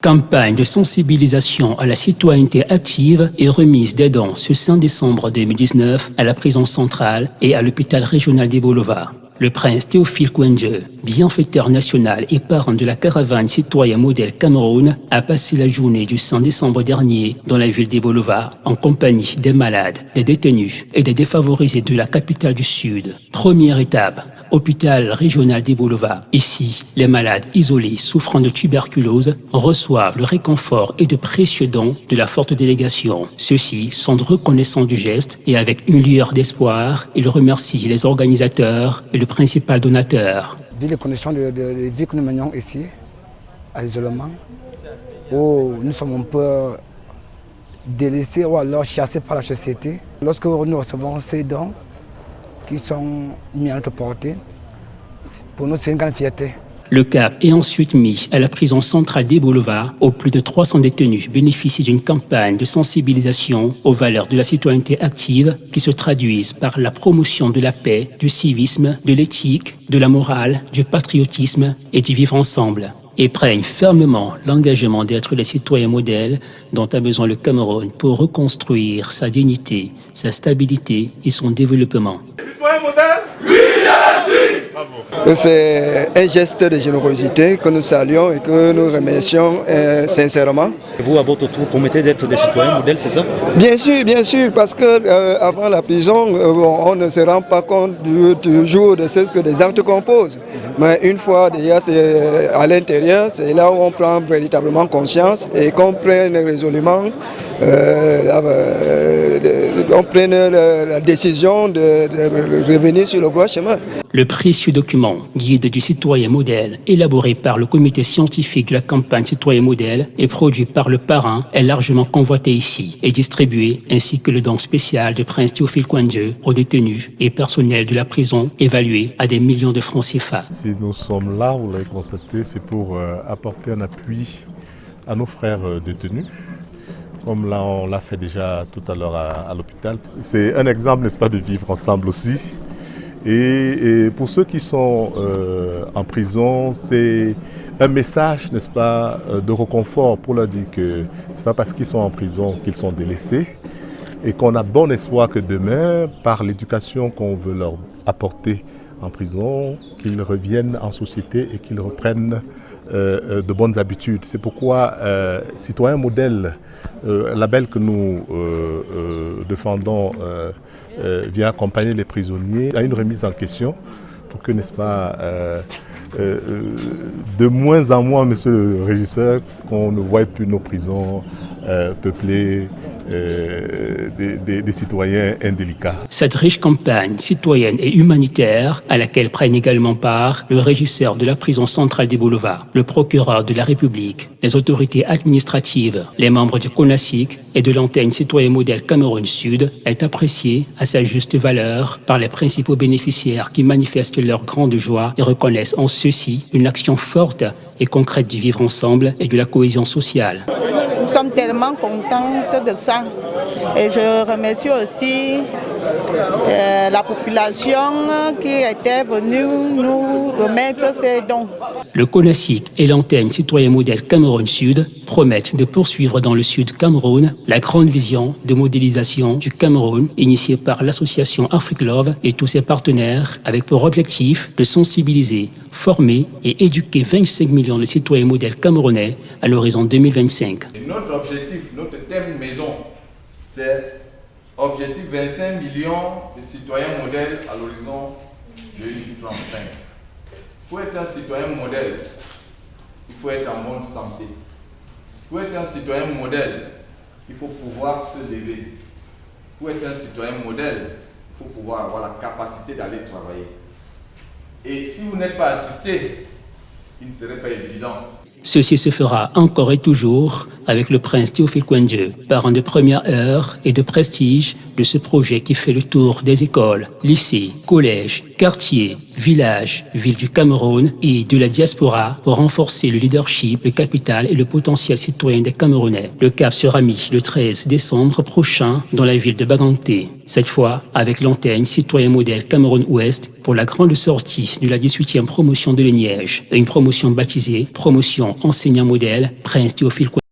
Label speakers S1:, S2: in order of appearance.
S1: Campagne de sensibilisation à la citoyenneté active et remise des dons ce 5 décembre 2019 à la prison centrale et à l'hôpital régional d'Ebolova. Le prince Théophile Kouendje, bienfaiteur national et parrain de la caravane citoyen modèle Cameroun, a passé la journée du 5 décembre dernier dans la ville d'Ebolova en compagnie des malades, des détenus et des défavorisés de la capitale du Sud. Première étape, hôpital régional d'Ebolova. Ici, les malades isolés souffrant de tuberculose reçoivent le réconfort et de précieux dons de la forte délégation. Ceux-ci sont reconnaissants du geste et avec une lueur d'espoir, ils remercient les organisateurs et le principal donateur.
S2: Vu les conditions de vie que nous menons ici, à l'isolement, où nous sommes un peu délaissés ou alors chassés par la société, lorsque nous recevons ces dons, qui sont mis à notre portée, pour nous c'est une grande fierté.
S1: Le cap est ensuite mis à la prison centrale d'Ebolova où plus de 300 détenus bénéficient d'une campagne de sensibilisation aux valeurs de la citoyenneté active qui se traduisent par la promotion de la paix, du civisme, de l'éthique, de la morale, du patriotisme et du vivre ensemble. Et prennent fermement l'engagement d'être les citoyens modèles dont a besoin le Cameroun pour reconstruire sa dignité, sa stabilité et son développement.
S3: Citoyen modèle ? Oui,
S4: c'est un geste de générosité que nous saluons et que nous remercions sincèrement.
S5: Vous, à votre tour, promettez d'être des citoyens modèles, c'est ça?
S4: Bien sûr, parce que avant la prison, on ne se rend pas compte toujours de ce que des actes qu'on pose. Mais une fois déjà c'est à l'intérieur, c'est là où on prend véritablement conscience et qu'on prenne résolument la décision de revenir sur le droit chemin.
S1: Le précieux document guide du citoyen modèle, élaboré par le comité scientifique de la campagne citoyen modèle et produit par le parrain, est largement convoité ici et distribué, ainsi que le don spécial de prince Théophile Kouendje aux détenus et personnels de la prison évalué à des millions de francs CFA.
S3: Si nous sommes là, vous l'avez constaté, c'est pour apporter un appui à nos frères détenus. Comme là, on l'a fait déjà tout à l'heure à l'hôpital. C'est un exemple, n'est-ce pas, de vivre ensemble aussi. Et pour ceux qui sont en prison, c'est un message, n'est-ce pas, de réconfort pour leur dire que ce n'est pas parce qu'ils sont en prison qu'ils sont délaissés et qu'on a bon espoir que demain, par l'éducation qu'on veut leur apporter en prison, qu'ils reviennent en société et qu'ils reprennent de bonnes habitudes. C'est pourquoi Citoyen Modèle, label que nous défendons, vient accompagner les prisonniers à une remise en question pour que, n'est-ce pas, de moins en moins, monsieur le régisseur, qu'on ne voit plus nos prisons peuplées des citoyens indélicats.
S1: Cette riche campagne citoyenne et humanitaire à laquelle prennent également part le régisseur de la prison centrale d'Ebolova, le procureur de la République, les autorités administratives, les membres du CONASIC et de l'antenne citoyen modèle Cameroun Sud est appréciée à sa juste valeur par les principaux bénéficiaires qui manifestent leur grande joie et reconnaissent en ceci une action forte et concrète du vivre ensemble et de la cohésion sociale.
S6: Nous sommes tellement contentes de ça et je remercie aussi la population qui était venue nous remettre ces dons.
S1: Le CONASIC et l'antenne citoyen modèle Cameroun Sud promettent de poursuivre dans le Sud Cameroun la grande vision de modélisation du Cameroun initiée par l'association Afrique Love et tous ses partenaires avec pour objectif de sensibiliser, former et éduquer 25 millions de citoyens modèles camerounais à l'horizon 2025.
S7: Notre objectif, notre thème maison, c'est objectif 25 millions de citoyens modèles à l'horizon 2035. Pour être un citoyen modèle, il faut être en bonne santé. Pour être un citoyen modèle, il faut pouvoir se lever. Pour être un citoyen modèle, il faut pouvoir avoir la capacité d'aller travailler. Et si vous n'êtes pas assisté, il ne serait pas évident.
S1: Ceci se fera encore et toujours avec le prince Théophile Kouendjé, parrain de première heure et de prestige de ce projet qui fait le tour des écoles, lycées, collèges, quartiers, villages, villes du Cameroun et de la diaspora pour renforcer le leadership, le capital et le potentiel citoyen des Camerounais. Le cap sera mis le 13 décembre prochain dans la ville de Baganté. Cette fois avec l'antenne Citoyen Modèle Cameroun-Ouest pour la grande sortie de la 18e promotion de l'Eniège. Une promotion baptisée Promotion Enseignant Modèle Prince Théophile Kouendjé.